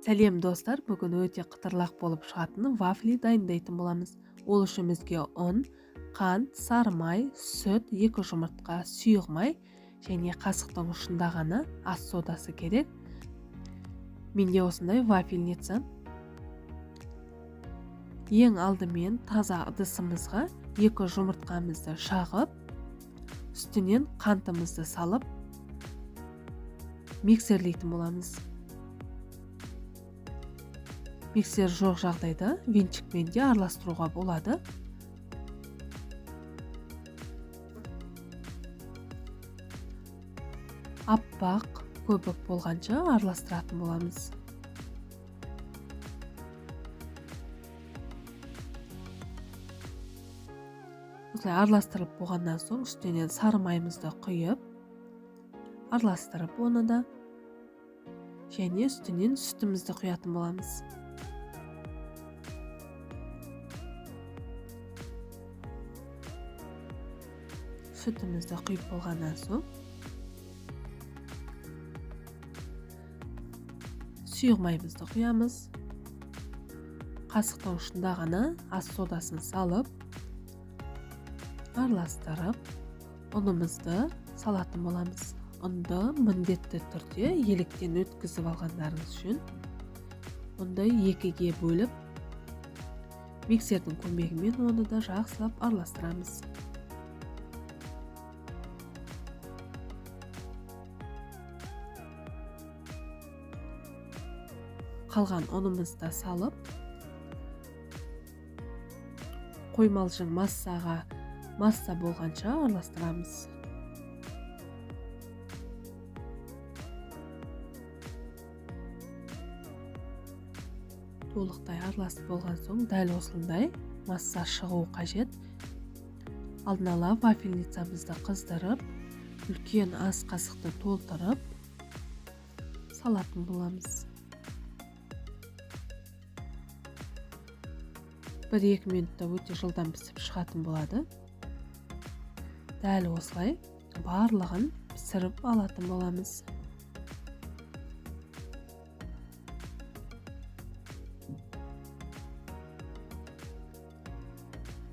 Сәлем достар, бүгін өте қытырлақ болып шығатын вафли дайындайтын боламыз. Ол үшін бізге ұн, қант, сары май, сүт, 2 жұмыртқа, сұйық май және қасықтың ұшында ғана ас содасы керек. Менде осындай вафельница. Ең алдымен таза ыдысымызға 2 жұмыртқамызды шағып, үстінен қантымызды салып миксерлейтін боламыз. Миксер жоқ жағдайда венчикпен де араластыруға болады. Аппақ көбік болғанша араластыратын боламыз. Осылай араластырып болғаннан соң үстінен сары майымызды құйып, араластырып оны да және үстінен сүтімізді құятын боламыз. Сүтімізді құйып болғаннан соң сұйық майымызды құямыз. Қасықтың ұшында ғана ас содасын салып, араластырып, ұнымызды салатын боламыз. Ұнды міндетті түрде електен өткізіп алғандарыңыз үшін ұнды 2-ге бөліп, миксердің көмегімен оны да жақсылап араластырамыз. Қалған ұнымызды салып, қоймалжың масса болғанша араластырамыз. Толықтай араласып болған соң дәл осындай масса шығу қажет. Алдын ала вафельницамызды қыздырып, үлкен ас қасықты толтырып салатын боламыз. 1-2 минутта өте жылдам пісіп шығатын болады. Дәл осылай барлығын пісіріп алатын боламыз.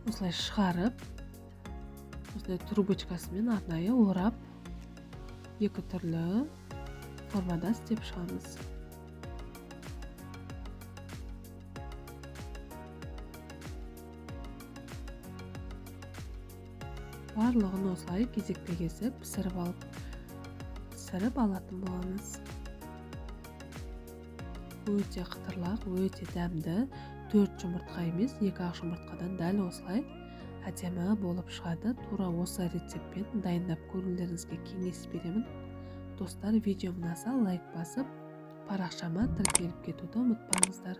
Осылай шығарып, осылай трубочкасымен арнайы орап, 2 түрлі формада істеп шығамыз. Барлығын осылай кезекпе-кезек пісіріп алатын боламыз. Өте қытырлақ, өте дәмді, 4 жұмыртқа емес, 2 ақ жұмыртқадан дәл осылай әдемі болып шығады. Тура осы рецептпен дайындап көрулеріңізге кеңес беремін. Достар, видеом ұнаса лайк басып, парақшама тіркеліп кетуді ұмытпаңыздар.